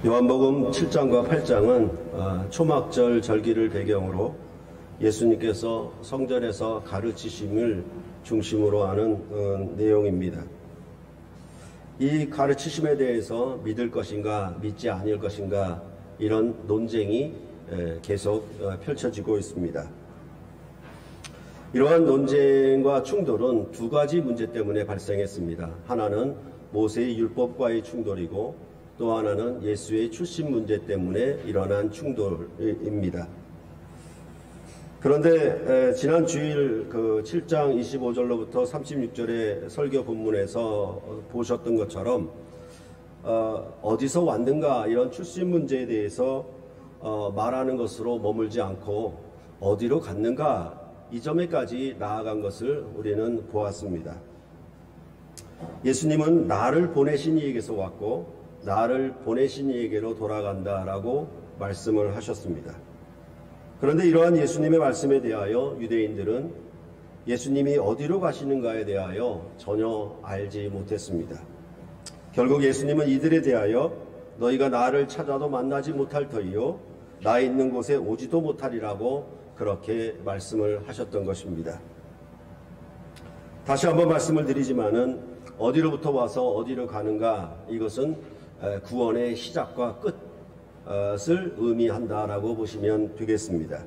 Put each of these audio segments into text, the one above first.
요한복음 7장과 8장은 초막절 절기를 배경으로 예수님께서 성전에서 가르치심을 중심으로 하는 내용입니다. 이 가르치심에 대해서 믿을 것인가 믿지 않을 것인가 이런 논쟁이 계속 펼쳐지고 있습니다. 이러한 논쟁과 충돌은 두 가지 문제 때문에 발생했습니다. 하나는 모세의 율법과의 충돌이고 또 하나는 예수의 출신 문제 때문에 일어난 충돌입니다. 그런데 지난 주일 7장 25절로부터 36절의 설교 본문에서 보셨던 것처럼 어디서 왔는가 이런 출신 문제에 대해서 말하는 것으로 머물지 않고 어디로 갔는가 이 점에까지 나아간 것을 우리는 보았습니다. 예수님은 나를 보내신 이에게서 왔고 나를 보내신 이에게로 돌아간다라고 말씀을 하셨습니다. 그런데 이러한 예수님의 말씀에 대하여 유대인들은 예수님이 어디로 가시는가에 대하여 전혀 알지 못했습니다. 결국 예수님은 이들에 대하여 너희가 나를 찾아도 만나지 못할 터이요 나 있는 곳에 오지도 못하리라고 그렇게 말씀을 하셨던 것입니다. 다시 한번 말씀을 드리지만은 어디로부터 와서 어디로 가는가 이것은 구원의 시작과 끝을 의미한다라고 보시면 되겠습니다.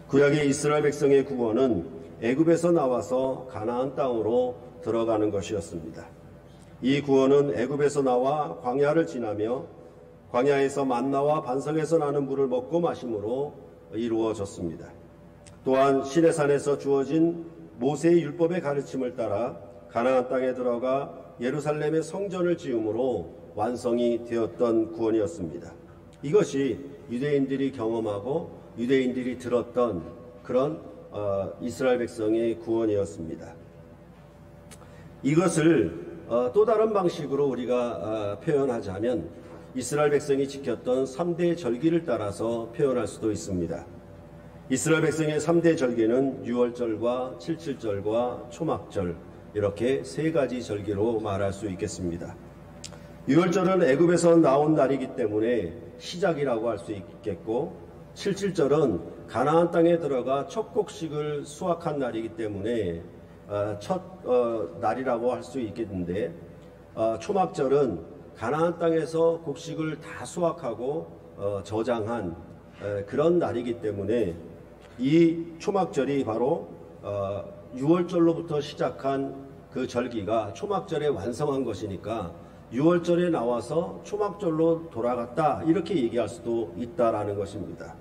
구약의 이스라엘 백성의 구원은 애굽에서 나와서 가나안 땅으로 들어가는 것이었습니다. 이 구원은 애굽에서 나와 광야를 지나며 광야에서 만나와 반석에서 나는 물을 먹고 마심으로 이루어졌습니다. 또한 시내산에서 주어진 모세의 율법의 가르침을 따라 가나안 땅에 들어가 예루살렘의 성전을 지음으로 완성이 되었던 구원이었습니다. 이것이 유대인들이 경험하고 유대인들이 들었던 그런 이스라엘 백성의 구원이었습니다. 이것을 또 다른 방식으로 우리가 표현하자면 이스라엘 백성이 지켰던 3대 절기를 따라서 표현할 수도 있습니다. 이스라엘 백성의 3대 절기는 유월절과 칠칠절과 초막절 이렇게 세 가지 절기로 말할 수 있겠습니다. 유월절은 애굽에서 나온 날이기 때문에 시작이라고 할 수 있겠고 칠칠절은 가나안 땅에 들어가 첫 곡식을 수확한 날이기 때문에 첫 날이라고 할 수 있겠는데 초막절은 가나안 땅에서 곡식을 다 수확하고 저장한 그런 날이기 때문에 이 초막절이 바로 유월절로부터 시작한 그 절기가 초막절에 완성한 것이니까 유월절에 나와서 초막절로 돌아갔다 이렇게 얘기할 수도 있다라는 것입니다.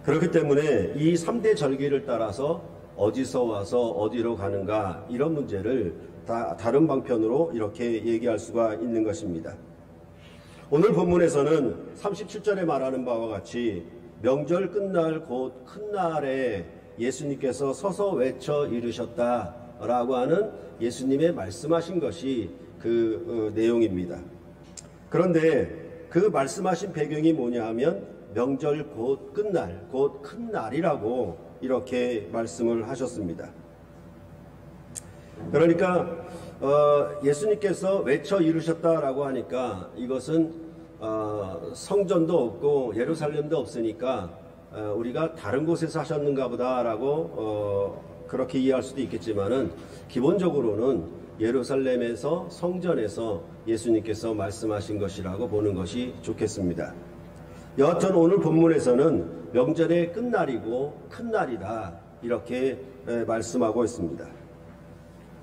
그렇기 때문에 이 3대 절기를 따라서 어디서 와서 어디로 가는가 이런 문제를 다른 방편으로 이렇게 얘기할 수가 있는 것입니다. 오늘 본문에서는 37절에 말하는 바와 같이 명절 끝날 곧 큰 날에 예수님께서 서서 외쳐 이르셨다라고 하는 예수님의 말씀하신 것이 그 내용입니다. 그런데 그 말씀하신 배경이 뭐냐 하면 명절 곧 끝날 곧 큰 날이라고 이렇게 말씀을 하셨습니다. 그러니까 예수님께서 외쳐 이르셨다라고 하니까 이것은 성전도 없고 예루살렘도 없으니까 우리가 다른 곳에서 하셨는가 보다라고 그렇게 이해할 수도 있겠지만은 기본적으로는 예루살렘에서 성전에서 예수님께서 말씀하신 것이라고 보는 것이 좋겠습니다. 여하튼 오늘 본문에서는 명절의 끝날이고 큰 날이다 이렇게 말씀하고 있습니다.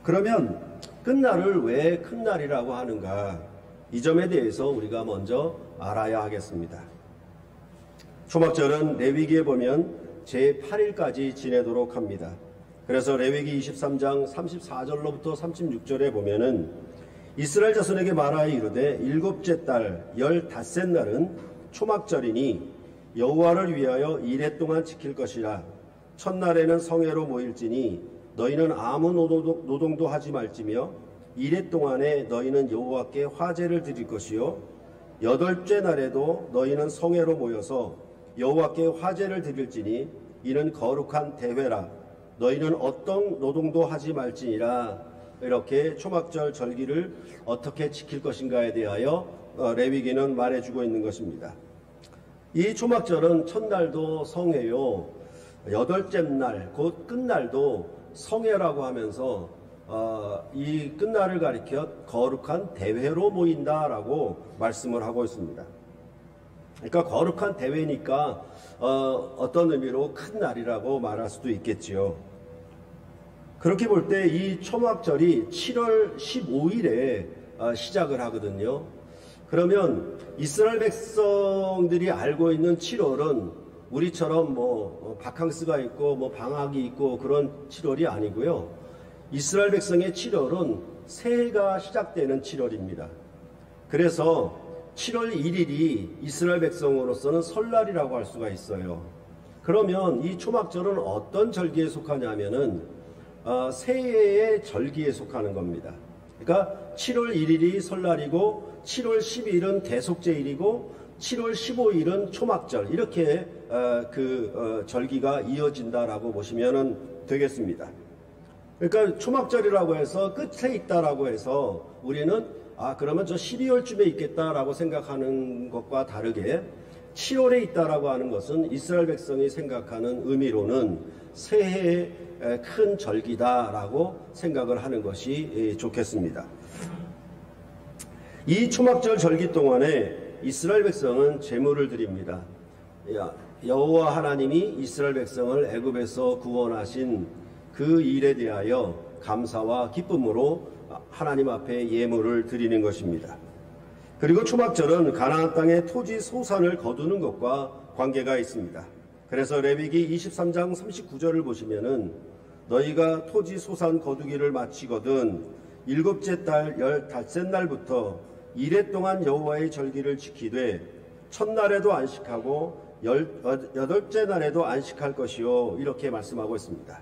그러면 끝날을 왜 큰 날이라고 하는가 이 점에 대해서 우리가 먼저 알아야 하겠습니다. 초막절은 레위기에 보면 제8일까지 지내도록 합니다. 그래서 레위기 23장 34절로부터 36절에 보면은 이스라엘 자손에게 말하여 이르되 일곱째 달 15셋 날은 초막절이니 여호와를 위하여 이레 동안 지킬 것이라. 첫날에는 성회로 모일지니 너희는 아무 노동도 하지 말지며 이레 동안에 너희는 여호와께 화제를 드릴 것이요 여덟째 날에도 너희는 성회로 모여서 여호와께 화제를 드릴지니 이는 거룩한 대회라. 너희는 어떤 노동도 하지 말지니라 이렇게 초막절 절기를 어떻게 지킬 것인가에 대하여 레위기는 말해주고 있는 것입니다. 이 초막절은 첫날도 성회요, 여덟째 날, 곧 끝날도 성회라고 하면서 이 끝날을 가리켜 거룩한 대회로 모인다라고 말씀을 하고 있습니다. 그러니까 거룩한 대회니까 어떤 의미로 큰 날이라고 말할 수도 있겠지요. 그렇게 볼 때 이 초막절이 7월 15일에 시작을 하거든요. 그러면 이스라엘 백성들이 알고 있는 7월은 우리처럼 뭐 바캉스가 있고 뭐 방학이 있고 그런 7월이 아니고요. 이스라엘 백성의 7월은 새해가 시작되는 7월입니다. 그래서 7월 1일이 이스라엘 백성으로서는 설날이라고 할 수가 있어요. 그러면 이 초막절은 어떤 절기에 속하냐면은 새해의 절기에 속하는 겁니다. 그러니까 7월 1일이 설날이고 7월 10일은 대속제일이고 7월 15일은 초막절, 이렇게 절기가 이어진다라고 보시면 되겠습니다. 그러니까 초막절이라고 해서 끝에 있다라고 해서 우리는 그러면 저 12월쯤에 있겠다라고 생각하는 것과 다르게 7월에 있다라고 하는 것은 이스라엘 백성이 생각하는 의미로는 새해의 큰 절기다라고 생각을 하는 것이 좋겠습니다. 이 초막절 절기 동안에 이스라엘 백성은 제물을 드립니다. 여호와 하나님이 이스라엘 백성을 애굽에서 구원하신 그 일에 대하여 감사와 기쁨으로 하나님 앞에 예물을 드리는 것입니다. 그리고 초막절은 가나안 땅의 토지 소산을 거두는 것과 관계가 있습니다. 그래서 레위기 23장 39절을 보시면은 너희가 토지 소산 거두기를 마치거든 일곱째 달 15째 날부터 이래 동안 여호와의 절기를 지키되 첫날에도 안식하고 여덟째 날에도 안식할 것이요, 이렇게 말씀하고 있습니다.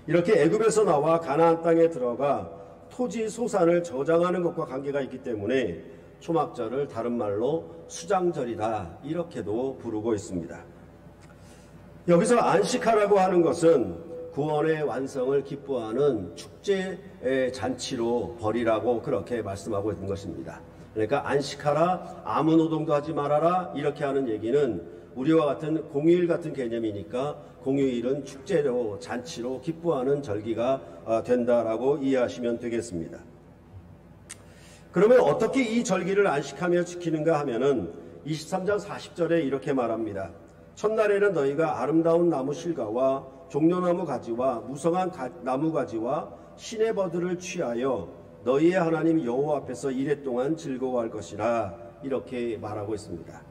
이렇게 애굽에서 나와 가나안 땅에 들어가 토지 소산을 저장하는 것과 관계가 있기 때문에 초막절을 다른 말로 수장절이다, 이렇게도 부르고 있습니다. 여기서 안식하라고 하는 것은 구원의 완성을 기뻐하는 축제 잔치로 벌이라고 그렇게 말씀하고 있는 것입니다. 그러니까 안식하라, 아무 노동도 하지 말아라, 이렇게 하는 얘기는 우리와 같은 공휴일 같은 개념이니까 공휴일은 축제로, 잔치로 기뻐하는 절기가 된다라고 이해하시면 되겠습니다. 그러면 어떻게 이 절기를 안식하며 지키는가 하면은 23장 40절에 이렇게 말합니다. 첫날에는 너희가 아름다운 나무 실과와 종려나무 가지와 무성한 나무 가지와 시내버드를 취하여 너희의 하나님 여호와 앞에서 이래 동안 즐거워할 것이라, 이렇게 말하고 있습니다.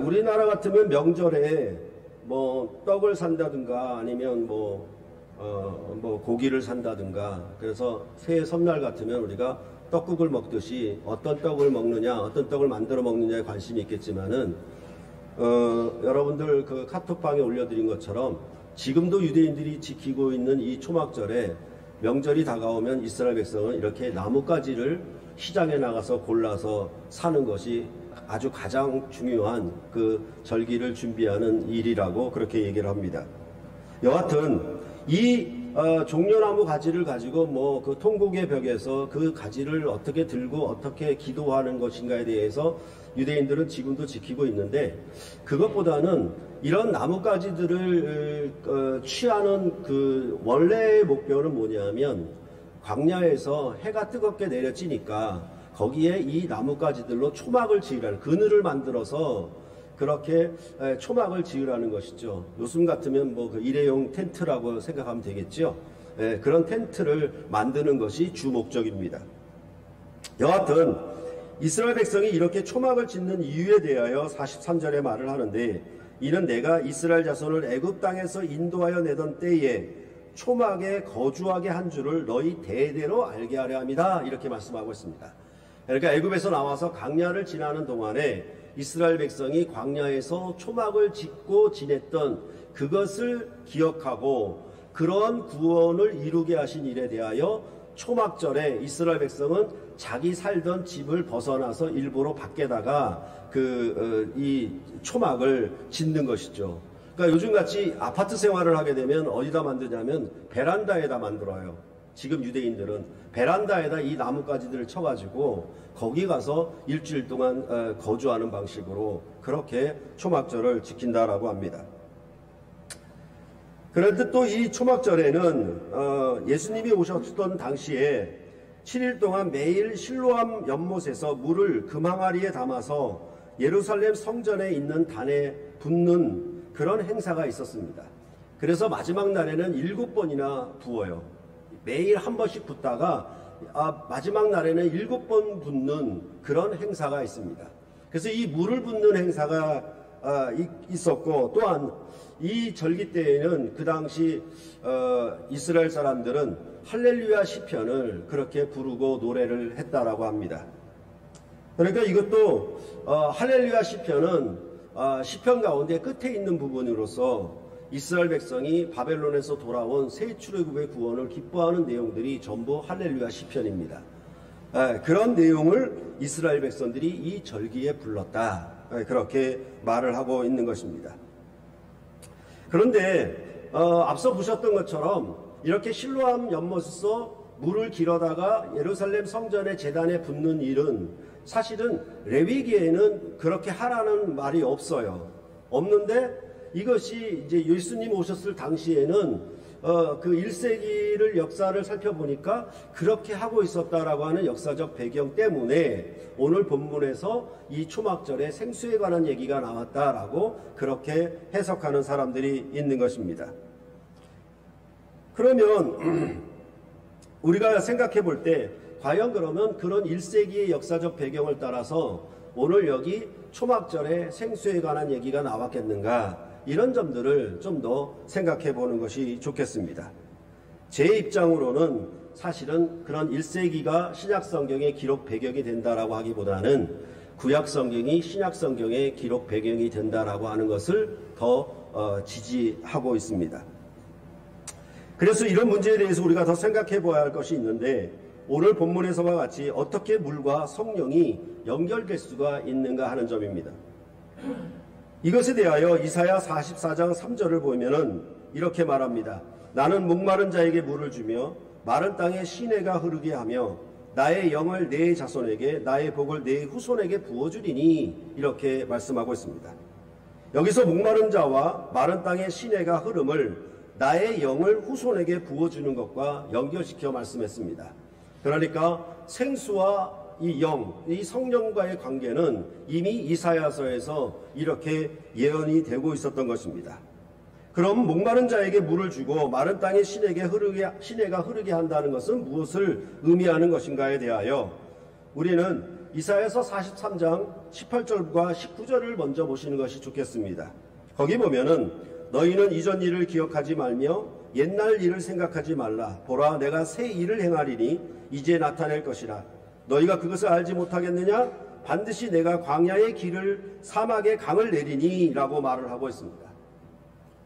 우리나라 같으면 명절에 뭐 떡을 산다든가 아니면 뭐 고기를 산다든가, 그래서 새해 설날 같으면 우리가 떡국을 먹듯이 어떤 떡을 먹느냐, 어떤 떡을 만들어 먹느냐에 관심이 있겠지만은 여러분들 그 카톡방에 올려드린 것처럼 지금도 유대인들이 지키고 있는 이 초막절에 명절이 다가오면 이스라엘 백성은 이렇게 나뭇가지를 시장에 나가서 골라서 사는 것이 아주 가장 중요한 그 절기를 준비하는 일이라고 그렇게 얘기를 합니다. 여하튼 이 종려나무 가지를 가지고 뭐 그 통곡의 벽에서 그 가지를 어떻게 들고 어떻게 기도하는 것인가에 대해서 유대인들은 지금도 지키고 있는데, 그것보다는 이런 나뭇가지들을 취하는 그 원래의 목표는 뭐냐면 광야에서 해가 뜨겁게 내려지니까 거기에 이 나뭇가지들로 초막을 지으라는, 그늘을 만들어서 그렇게 초막을 지으라는 것이죠. 요즘 같으면 뭐 그 일회용 텐트라고 생각하면 되겠죠. 그런 텐트를 만드는 것이 주 목적입니다. 여하튼 이스라엘 백성이 이렇게 초막을 짓는 이유에 대하여 43절에 말을 하는데, 이는 내가 이스라엘 자손을 애굽 땅에서 인도하여 내던 때에 초막에 거주하게 한 줄을 너희 대대로 알게 하려 함이다, 이렇게 말씀하고 있습니다. 그러니까 애굽에서 나와서 광야를 지나는 동안에 이스라엘 백성이 광야에서 초막을 짓고 지냈던 그것을 기억하고 그런 구원을 이루게 하신 일에 대하여 초막절에 이스라엘 백성은 자기 살던 집을 벗어나서 일부러 밖에다가 이 초막을 짓는 것이죠. 그러니까 요즘같이 아파트 생활을 하게 되면 어디다 만드냐면 베란다에다 만들어요. 지금 유대인들은 베란다에다 이 나뭇가지들을 쳐가지고 거기 가서 일주일 동안 거주하는 방식으로 그렇게 초막절을 지킨다라고 합니다. 그런데 또 이 초막절에는 예수님이 오셨던 당시에 7일 동안 매일 실로암 연못에서 물을 금항아리에 담아서 예루살렘 성전에 있는 단에 붓는 그런 행사가 있었습니다. 그래서 마지막 날에는 7번이나 부어요. 매일 한 번씩 붓다가 마지막 날에는 7번 붓는 그런 행사가 있습니다. 그래서 이 물을 붓는 행사가 있었고, 또한 이 절기 때에는 그 당시 이스라엘 사람들은 할렐루야 시편을 그렇게 부르고 노래를 했다라고 합니다. 그러니까 이것도 할렐루야 시편은 시편 가운데 끝에 있는 부분으로서 이스라엘 백성이 바벨론에서 돌아온 새 출애굽의 구원을 기뻐하는 내용들이 전부 할렐루야 시편입니다. 그런 내용을 이스라엘 백성들이 이 절기에 불렀다, 그렇게 말을 하고 있는 것입니다. 그런데 앞서 보셨던 것처럼 이렇게 실로암 연못에서 물을 길어다가 예루살렘 성전의 제단에 붓는 일은 사실은 레위기에는 그렇게 하라는 말이 없어요. 없는데 이것이 이제 예수님 오셨을 당시에는 그 1세기를 역사를 살펴보니까 그렇게 하고 있었다라고 하는 역사적 배경 때문에 오늘 본문에서 이 초막절에 생수에 관한 얘기가 나왔다라고 그렇게 해석하는 사람들이 있는 것입니다. 그러면 우리가 생각해 볼 때 과연 그러면 그런 1세기의 역사적 배경을 따라서 오늘 여기 초막절에 생수에 관한 얘기가 나왔겠는가, 이런 점들을 좀 더 생각해 보는 것이 좋겠습니다. 제 입장으로는 사실은 그런 1세기가 신약성경의 기록 배경이 된다라고 하기보다는 구약성경이 신약성경의 기록 배경이 된다라고 하는 것을 더 지지하고 있습니다. 그래서 이런 문제에 대해서 우리가 더 생각해 봐야 할 것이 있는데, 오늘 본문에서와 같이 어떻게 물과 성령이 연결될 수가 있는가 하는 점입니다. 이것에 대하여 이사야 44장 3절을 보면은 이렇게 말합니다. 나는 목마른 자에게 물을 주며 마른 땅에 시내가 흐르게 하며 나의 영을 내 자손에게 나의 복을 내 후손에게 부어주리니, 이렇게 말씀하고 있습니다. 여기서 목마른 자와 마른 땅에 시내가 흐름을 나의 영을 후손에게 부어주는 것과 연결시켜 말씀했습니다. 그러니까 생수와 이 영, 이 성령과의 관계는 이미 이사야서에서 이렇게 예언이 되고 있었던 것입니다. 그럼 목마른 자에게 물을 주고 마른 땅에 시내가 흐르게 한다는 것은 무엇을 의미하는 것인가에 대하여 우리는 이사야서 43장 18절과 19절을 먼저 보시는 것이 좋겠습니다. 거기 보면은 너희는 이전 일을 기억하지 말며 옛날 일을 생각하지 말라. 보라, 내가 새 일을 행하리니 이제 나타낼 것이라. 너희가 그것을 알지 못하겠느냐? 반드시 내가 광야의 길을 사막의 강을 내리니 라고 말을 하고 있습니다.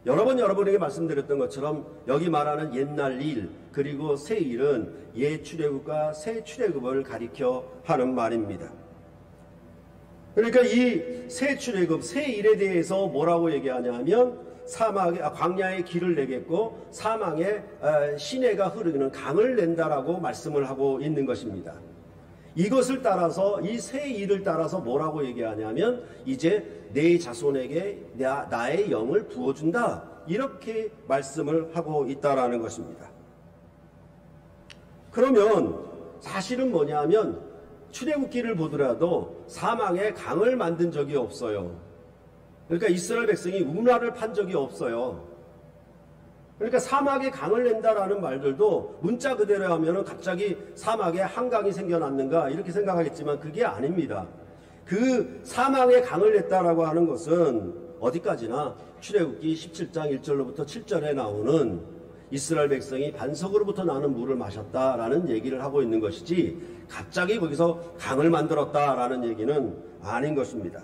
여러 번 여러분에게 말씀드렸던 것처럼 여기 말하는 옛날 일 그리고 새 일은 옛 출애굽과 새 출애굽을 가리켜 하는 말입니다. 그러니까 이 새 출애굽, 새 일에 대해서 뭐라고 얘기하냐면 광야의 길을 내겠고 사망의 시내가 흐르는 강을 낸다라고 말씀을 하고 있는 것입니다. 이것을 따라서 이 새 일을 따라서 뭐라고 얘기하냐면 이제 내 자손에게 나의 영을 부어준다, 이렇게 말씀을 하고 있다라는 것입니다. 그러면 사실은 뭐냐면 출애굽기를 보더라도 사망의 강을 만든 적이 없어요. 그러니까 이스라엘 백성이 운하를 판 적이 없어요. 그러니까 사막에 강을 낸다라는 말들도 문자 그대로 하면은 갑자기 사막에 한강이 생겨났는가 이렇게 생각하겠지만 그게 아닙니다. 그 사막에 강을 냈다라고 하는 것은 어디까지나 출애굽기 17장 1절로부터 7절에 나오는 이스라엘 백성이 반석으로부터 나는 물을 마셨다라는 얘기를 하고 있는 것이지 갑자기 거기서 강을 만들었다라는 얘기는 아닌 것입니다.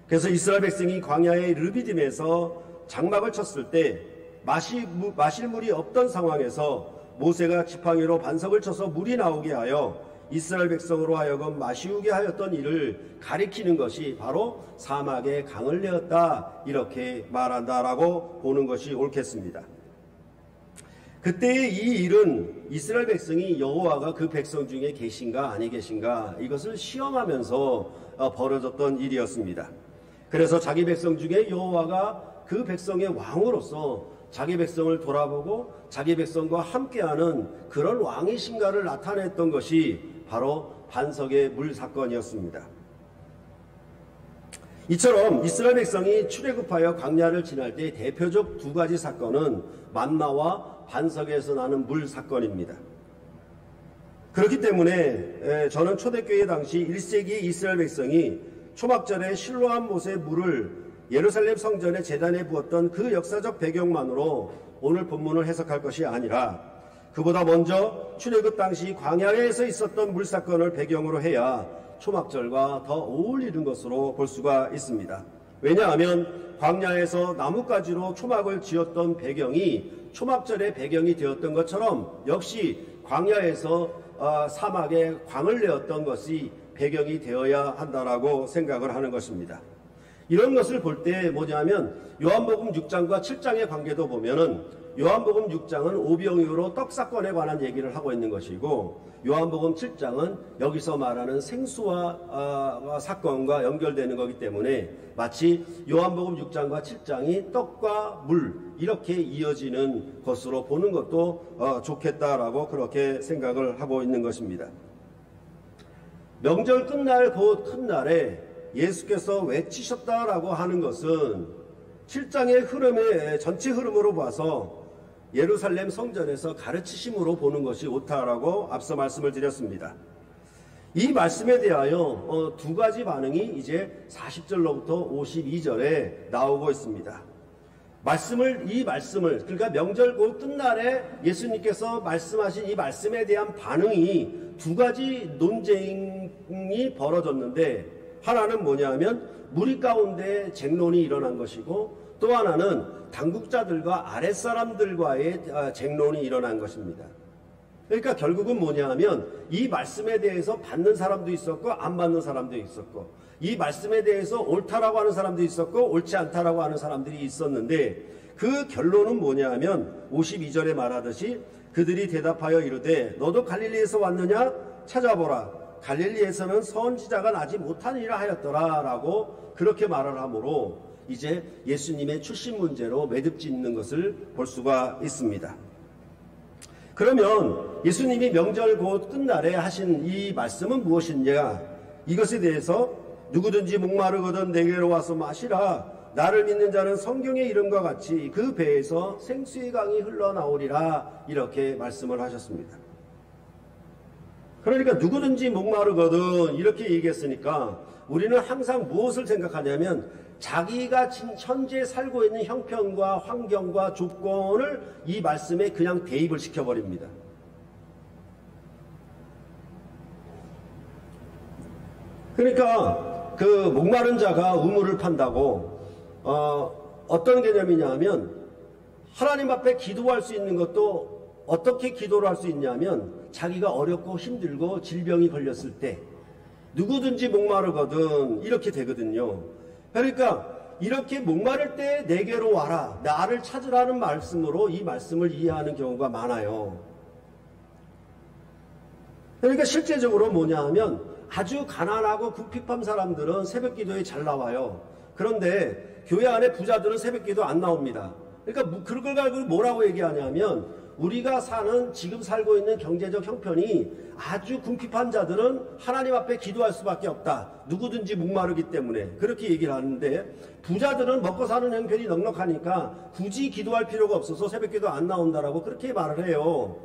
그래서 이스라엘 백성이 광야의 르비딤에서 장막을 쳤을 때 마실 물이 없던 상황에서 모세가 지팡이로 반석을 쳐서 물이 나오게 하여 이스라엘 백성으로 하여금 마시우게 하였던 이를 가리키는 것이 바로 사막에 강을 내었다 이렇게 말한다라고 보는 것이 옳겠습니다. 그때의 이 일은 이스라엘 백성이 여호와가 그 백성 중에 계신가 아니 계신가 이것을 시험하면서 벌어졌던 일이었습니다. 그래서 자기 백성 중에 여호와가 그 백성의 왕으로서 자기 백성을 돌아보고 자기 백성과 함께하는 그런 왕이신가를 나타냈던 것이 바로 반석의 물 사건이었습니다. 이처럼 이스라엘 백성이 출애굽하여 광야를 지날 때 대표적 두 가지 사건은 만나와 반석에서 나는 물 사건입니다. 그렇기 때문에 저는 초대교회 당시 1세기 이스라엘 백성이 초막절에 실로암 못의 물을 예루살렘 성전의 제단에 부었던 그 역사적 배경만으로 오늘 본문을 해석할 것이 아니라 그보다 먼저 출애굽 당시 광야에서 있었던 물 사건을 배경으로 해야 초막절과 더 어울리는 것으로 볼 수가 있습니다. 왜냐하면 광야에서 나뭇가지로 초막을 지었던 배경이 초막절의 배경이 되었던 것처럼 역시 광야에서 사막에 광을 내었던 것이 배경이 되어야 한다라고 생각을 하는 것입니다. 이런 것을 볼 때 뭐냐면 요한복음 6장과 7장의 관계도 보면은 요한복음 6장은 오병이어로 떡 사건에 관한 얘기를 하고 있는 것이고 요한복음 7장은 여기서 말하는 생수와 사건과 연결되는 것이기 때문에 마치 요한복음 6장과 7장이 떡과 물 이렇게 이어지는 것으로 보는 것도 좋겠다라고 그렇게 생각을 하고 있는 것입니다. 명절 끝날 그 큰 날에 예수께서 외치셨다라고 하는 것은 7장의 흐름의 전체 흐름으로 봐서 예루살렘 성전에서 가르치심으로 보는 것이 옳다라고 앞서 말씀을 드렸습니다. 이 말씀에 대하여 두 가지 반응이 이제 40절로부터 52절에 나오고 있습니다. 이 말씀을 그러니까 명절 곧 끝날에 예수님께서 말씀하신 이 말씀에 대한 반응이 두 가지 논쟁이 벌어졌는데 하나는 뭐냐면 무리 가운데 쟁론이 일어난 것이고 또 하나는 당국자들과 아랫사람들과의 쟁론이 일어난 것입니다. 그러니까 결국은 뭐냐면 이 말씀에 대해서 받는 사람도 있었고 안 받는 사람도 있었고 이 말씀에 대해서 옳다라고 하는 사람도 있었고 옳지 않다라고 하는 사람들이 있었는데 그 결론은 뭐냐면 52절에 말하듯이 그들이 대답하여 이르되 너도 갈릴리에서 왔느냐 찾아보라 갈릴리에서는 선지자가 나지 못하니라 하였더라 라고 그렇게 말을 하므로 이제 예수님의 출신 문제로 매듭짓는 것을 볼 수가 있습니다. 그러면 예수님이 명절 곧 끝날에 하신 이 말씀은 무엇이냐 이것에 대해서 누구든지 목마르거든 내게로 와서 마시라 나를 믿는 자는 성경의 이름과 같이 그 배에서 생수의 강이 흘러나오리라 이렇게 말씀을 하셨습니다. 그러니까 누구든지 목마르거든 이렇게 얘기했으니까 우리는 항상 무엇을 생각하냐면 자기가 현재 살고 있는 형편과 환경과 조건을 이 말씀에 그냥 대입을 시켜버립니다. 그러니까 그 목마른 자가 우물을 판다고 어떤 개념이냐 하면 하나님 앞에 기도할 수 있는 것도 어떻게 기도를 할 수 있냐면 자기가 어렵고 힘들고 질병이 걸렸을 때 누구든지 목마르거든 이렇게 되거든요. 그러니까 이렇게 목마를 때 내게로 와라 나를 찾으라는 말씀으로 이 말씀을 이해하는 경우가 많아요. 그러니까 실제적으로 뭐냐 하면 아주 가난하고 궁핍한 사람들은 새벽기도에 잘 나와요. 그런데 교회 안에 부자들은 새벽기도 안 나옵니다. 그러니까 그걸 가지고 뭐라고 얘기하냐면 우리가 지금 살고 있는 경제적 형편이 아주 궁핍한 자들은 하나님 앞에 기도할 수밖에 없다. 누구든지 목마르기 때문에 그렇게 얘기를 하는데 부자들은 먹고 사는 형편이 넉넉하니까 굳이 기도할 필요가 없어서 새벽기도 안 나온다라고 그렇게 말을 해요.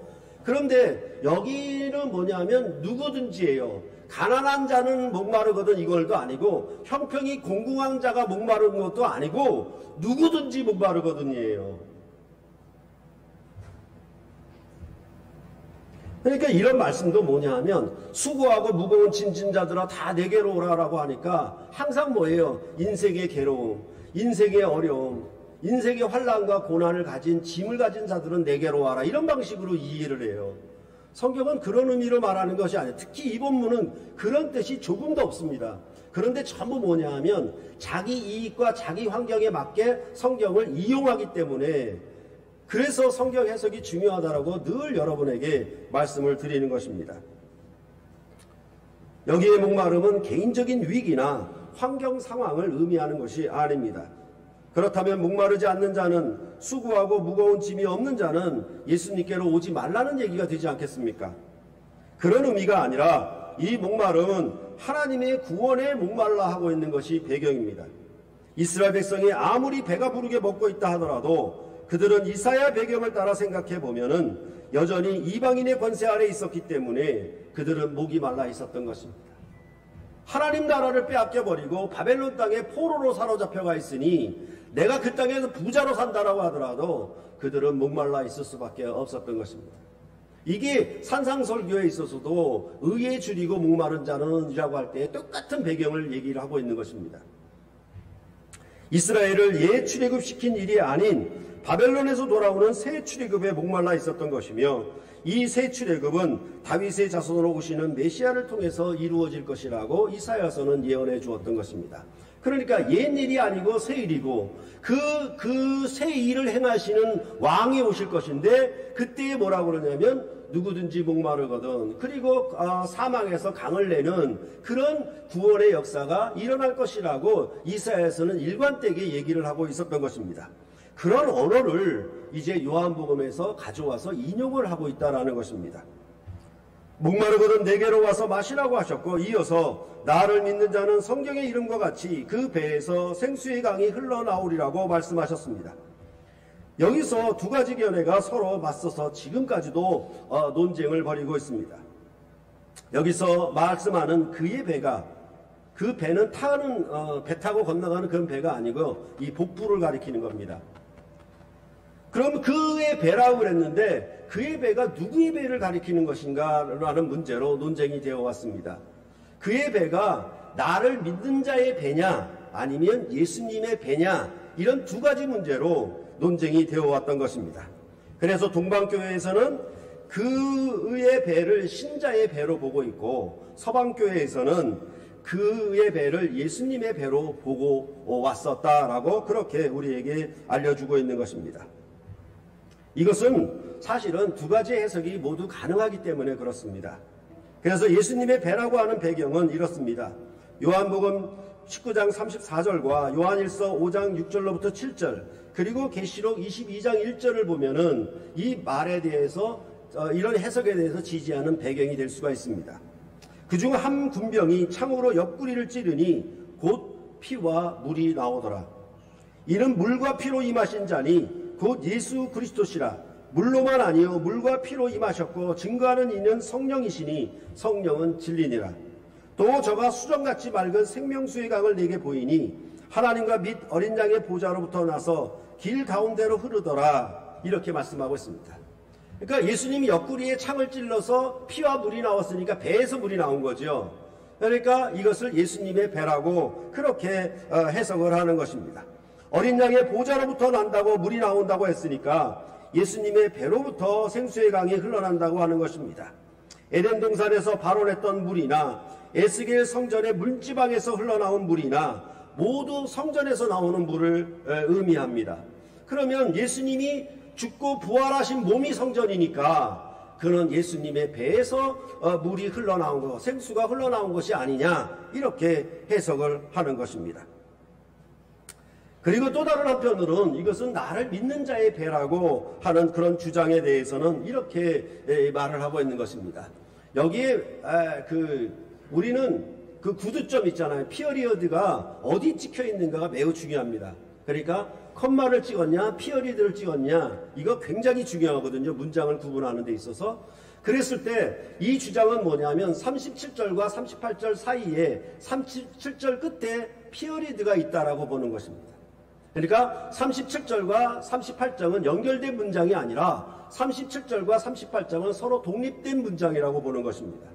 그런데 여기는 뭐냐면 누구든지예요. 가난한 자는 목마르거든 이걸도 아니고 형편이 공공한 자가 목마른 것도 아니고 누구든지 목마르거든이에요. 그러니까 이런 말씀도 뭐냐 하면 수고하고 무거운 짐진자들아 다 내게로 오라라고 하니까 항상 뭐예요? 인생의 괴로움, 인생의 어려움, 인생의 환난과 고난을 가진 짐을 가진 자들은 내게로 와라 이런 방식으로 이해를 해요. 성경은 그런 의미로 말하는 것이 아니에요. 특히 이 본문은 그런 뜻이 조금도 없습니다. 그런데 전부 뭐냐 하면 자기 이익과 자기 환경에 맞게 성경을 이용하기 때문에, 그래서 성경 해석이 중요하다라고 늘 여러분에게 말씀을 드리는 것입니다. 여기에 목마름은 개인적인 위기나 환경 상황을 의미하는 것이 아닙니다. 그렇다면 목마르지 않는 자는, 수고하고 무거운 짐이 없는 자는 예수님께로 오지 말라는 얘기가 되지 않겠습니까? 그런 의미가 아니라 이 목마름은 하나님의 구원에 목말라 하고 있는 것이 배경입니다. 이스라엘 백성이 아무리 배가 부르게 먹고 있다 하더라도 그들은 이사야 배경을 따라 생각해 보면은 여전히 이방인의 권세 아래 있었기 때문에 그들은 목이 말라 있었던 것입니다. 하나님 나라를 빼앗겨버리고 바벨론 땅에 포로로 사로잡혀가 있으니 내가 그 땅에서 부자로 산다라고 하더라도 그들은 목말라 있을 수밖에 없었던 것입니다. 이게 산상설교에 있어서도 의에 줄이고 목마른 자는 이라고 할 때 똑같은 배경을 얘기를 하고 있는 것입니다. 이스라엘을 예출애굽시킨 일이 아닌 바벨론에서 돌아오는 새 출애굽에 목말라 있었던 것이며, 이 새 출애굽은 다윗의 자손으로 오시는 메시아를 통해서 이루어질 것이라고 이사야서는 예언해 주었던 것입니다. 그러니까 옛일이 아니고 새 일이고 그 새 일을 행하시는 왕이 오실 것인데, 그때에 뭐라고 그러냐면 누구든지 목마르거든, 그리고 사망에서 강을 내는 그런 구원의 역사가 일어날 것이라고 이사야서는 일관되게 얘기를 하고 있었던 것입니다. 그런 언어를 이제 요한복음에서 가져와서 인용을 하고 있다는 것입니다. 목마르거든 내게로 와서 마시라고 하셨고, 이어서 나를 믿는 자는 성경의 이름과 같이 그 배에서 생수의 강이 흘러나오리라고 말씀하셨습니다. 여기서 두 가지 견해가 서로 맞서서 지금까지도 논쟁을 벌이고 있습니다. 여기서 말씀하는 그의 배가, 그 배는 배 타고 건너가는 그런 배가 아니고 이 복부를 가리키는 겁니다. 그럼 그의 배라고 그랬는데 그의 배가 누구의 배를 가리키는 것인가라는 문제로 논쟁이 되어 왔습니다. 그의 배가 나를 믿는 자의 배냐 아니면 예수님의 배냐, 이런 두 가지 문제로 논쟁이 되어 왔던 것입니다. 그래서 동방교회에서는 그의 배를 신자의 배로 보고 있고, 서방교회에서는 그의 배를 예수님의 배로 보고 왔었다라고 그렇게 우리에게 알려주고 있는 것입니다. 이것은 사실은 두 가지 해석이 모두 가능하기 때문에 그렇습니다. 그래서 예수님의 배라고 하는 배경은 이렇습니다. 요한복음 19장 34절과 요한일서 5장 6절로부터 7절, 그리고 계시록 22장 1절을 보면은 이 말에 대해서 이런 해석에 대해서 지지하는 배경이 될 수가 있습니다. 그중 한 군병이 창으로 옆구리를 찌르니 곧 피와 물이 나오더라. 이는 물과 피로 임하신 자니 곧 예수 그리스도시라. 물로만 아니요 물과 피로 임하셨고 증거하는 이는 성령이시니 성령은 진리니라. 또 저가 수정같이 맑은 생명수의 강을 내게 보이니 하나님과 및 어린 양의 보좌로부터 나서 길 가운데로 흐르더라. 이렇게 말씀하고 있습니다. 그러니까 예수님이 옆구리에 창을 찔러서 피와 물이 나왔으니까 배에서 물이 나온 거죠. 그러니까 이것을 예수님의 배라고 그렇게 해석을 하는 것입니다. 어린 양의 보좌로부터 난다고 물이 나온다고 했으니까 예수님의 배로부터 생수의 강이 흘러난다고 하는 것입니다. 에덴 동산에서 발원했던 물이나 에스겔 성전의 문지방에서 흘러나온 물이나 모두 성전에서 나오는 물을 의미합니다. 그러면 예수님이 죽고 부활하신 몸이 성전이니까 그는 예수님의 배에서 물이 흘러나온 것, 생수가 흘러나온 것이 아니냐, 이렇게 해석을 하는 것입니다. 그리고 또 다른 한편으로는 이것은 나를 믿는 자의 배라고 하는 그런 주장에 대해서는 이렇게 말을 하고 있는 것입니다. 여기에 우리는 그 구두점 있잖아요. 피어리어드가 어디 찍혀 있는가가 매우 중요합니다. 그러니까 컴마를 찍었냐 피어리어드를 찍었냐, 이거 굉장히 중요하거든요. 문장을 구분하는 데 있어서. 그랬을 때 이 주장은 뭐냐면 37절과 38절 사이에 37절 끝에 피어리어드가 있다라고 보는 것입니다. 그러니까 37절과 38절은 연결된 문장이 아니라 37절과 38절은 서로 독립된 문장이라고 보는 것입니다.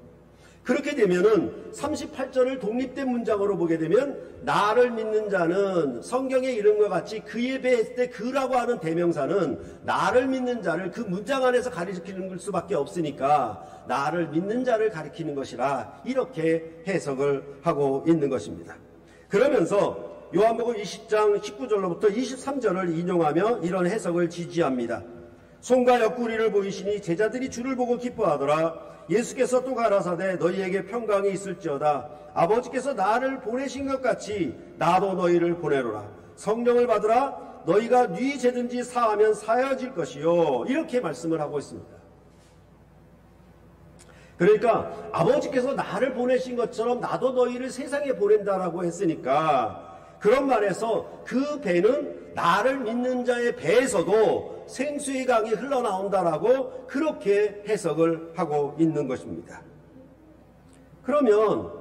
그렇게 되면은 38절을 독립된 문장으로 보게 되면 나를 믿는 자는 성경의 이름과 같이 그에 배했을 때 그라고 하는 대명사는 나를 믿는 자를 그 문장 안에서 가리키는 수밖에 없으니까 나를 믿는 자를 가리키는 것이라 이렇게 해석을 하고 있는 것입니다. 그러면서 요한복음 20장 19절로부터 23절을 인용하며 이런 해석을 지지합니다. 손과 옆구리를 보이시니 제자들이 주를 보고 기뻐하더라. 예수께서 또 가라사대 너희에게 평강이 있을지어다. 아버지께서 나를 보내신 것 같이 나도 너희를 보내노라. 성령을 받으라. 너희가 네 죄든지 사하면 사여질 것이요. 이렇게 말씀을 하고 있습니다. 그러니까 아버지께서 나를 보내신 것처럼 나도 너희를 세상에 보낸다라고 했으니까 그런 말에서 그 배는 나를 믿는 자의 배에서도 생수의 강이 흘러나온다라고 그렇게 해석을 하고 있는 것입니다. 그러면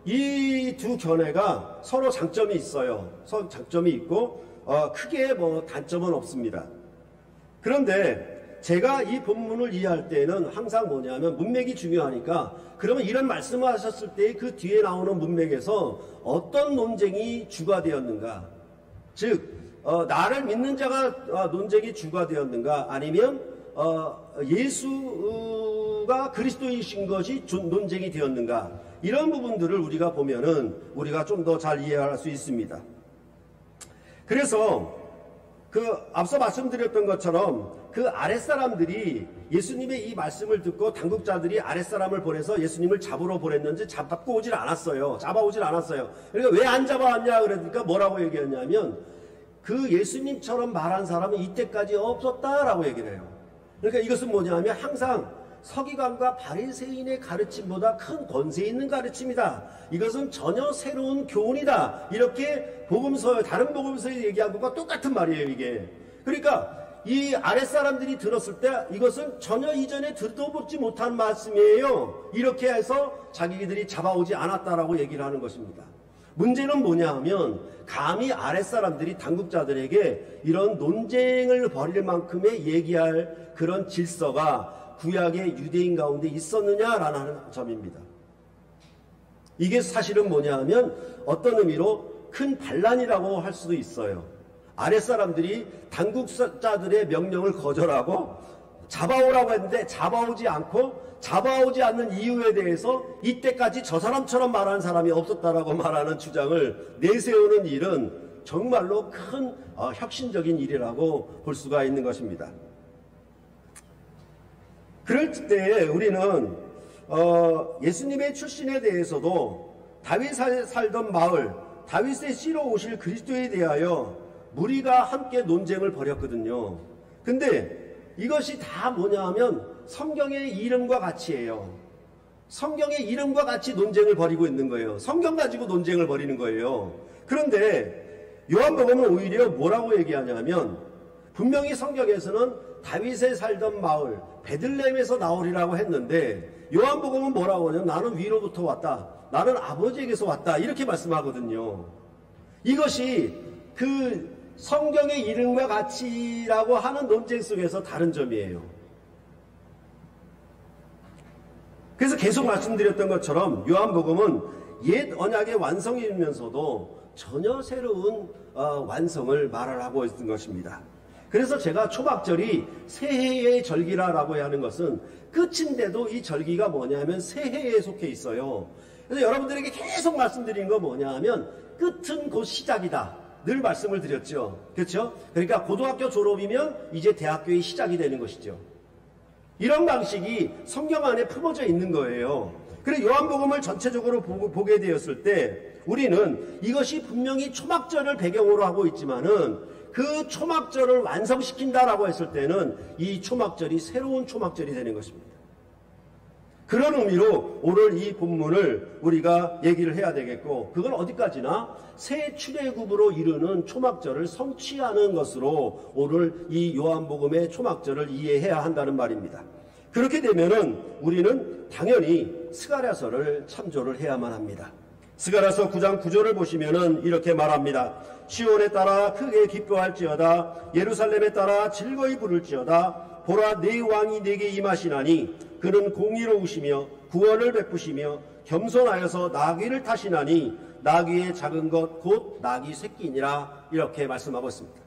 이 두 견해가 서로 장점이 있어요. 서로 장점이 있고 크게 단점은 없습니다. 그런데 제가 이 본문을 이해할 때는 항상 뭐냐면 문맥이 중요하니까 그러면 이런 말씀을 하셨을 때 그 뒤에 나오는 문맥에서 어떤 논쟁이 주가 되었는가, 즉 나를 믿는 자가 논쟁이 주가 되었는가, 아니면 예수가 그리스도이신 것이 논쟁이 되었는가, 이런 부분들을 우리가 보면은 우리가 좀 더 잘 이해할 수 있습니다. 그래서 앞서 말씀드렸던 것처럼 그 아랫사람들이 예수님의 이 말씀을 듣고 당국자들이 아랫사람을 보내서 예수님을 잡으러 보냈는지 잡고 오질 않았어요. 잡아오질 않았어요. 그러니까 왜 안 잡아왔냐 그러니까 뭐라고 얘기했냐면 그 예수님처럼 말한 사람은 이때까지 없었다라고 얘기를 해요. 그러니까 이것은 뭐냐면 항상 서기관과 바리새인의 가르침보다 큰 권세 있는 가르침이다. 이것은 전혀 새로운 교훈이다. 이렇게 다른 복음서에 얘기한 것과 똑같은 말이에요, 이게. 그러니까 이 아랫사람들이 들었을 때 이것은 전혀 이전에 듣도보지 못한 말씀이에요. 이렇게 해서 자기들이 잡아오지 않았다라고 얘기를 하는 것입니다. 문제는 뭐냐 하면 감히 아랫사람들이 당국자들에게 이런 논쟁을 벌일 만큼의 얘기할 그런 질서가 구약의 유대인 가운데 있었느냐라는 점입니다. 이게 사실은 뭐냐 하면 어떤 의미로 큰 반란이라고 할 수도 있어요. 아랫사람들이 당국자들의 명령을 거절하고 잡아오라고 했는데 잡아오지 않는 이유에 대해서 이때까지 저 사람처럼 말하는 사람이 없었다라고 말하는 주장을 내세우는 일은 정말로 큰 혁신적인 일이라고 볼 수가 있는 것입니다. 그럴 때 우리는 예수님의 출신에 대해서도 다윗이 살던 마을, 다윗의 씨로 오실 그리스도에 대하여 무리가 함께 논쟁을 벌였거든요. 근데 이것이 다 뭐냐 하면 성경의 이름과 같이예요. 성경의 이름과 같이 논쟁을 벌이고 있는 거예요. 성경 가지고 논쟁을 벌이는 거예요. 그런데 요한복음은 오히려 뭐라고 얘기하냐면 분명히 성경에서는 다윗의 살던 마을 베들레헴에서 나오리라고 했는데 요한복음은 뭐라고 하냐면 나는 위로부터 왔다. 나는 아버지에게서 왔다. 이렇게 말씀하거든요. 이것이 그 성경의 이름과 같이라고 하는 논쟁 속에서 다른 점이에요. 그래서 계속 말씀드렸던 것처럼 요한복음은 옛 언약의 완성이면서도 전혀 새로운 완성을 말하고 있는 것입니다. 그래서 제가 초막절이 새해의 절기라고 하는 것은 끝인데도 이 절기가 뭐냐면 새해에 속해 있어요. 그래서 여러분들에게 계속 말씀드린 거 뭐냐 하면 끝은 곧 시작이다. 늘 말씀을 드렸죠. 그렇죠? 그러니까 고등학교 졸업이면 이제 대학교의 시작이 되는 것이죠. 이런 방식이 성경 안에 품어져 있는 거예요. 그래서 요한복음을 전체적으로 보게 되었을 때 우리는 이것이 분명히 초막절을 배경으로 하고 있지만은 그 초막절을 완성시킨다라고 했을 때는 이 초막절이 새로운 초막절이 되는 것입니다. 그런 의미로 오늘 이 본문을 우리가 얘기를 해야 되겠고 그건 어디까지나 새 출애굽으로 이르는 초막절을 성취하는 것으로 오늘 이 요한복음의 초막절을 이해해야 한다는 말입니다. 그렇게 되면은 우리는 당연히 스가랴서를 참조를 해야만 합니다. 스가랴서 9장 9절을 보시면은 이렇게 말합니다. 시온에 따라 크게 기뻐할지어다. 예루살렘에 따라 즐거이 부를지어다. 보라 내 왕이 내게 임하시나니 그는 공의로우시며 구원을 베푸시며 겸손하여서 나귀를 타시나니 나귀의 작은 것 곧 나귀 새끼니라 이렇게 말씀하고 있습니다.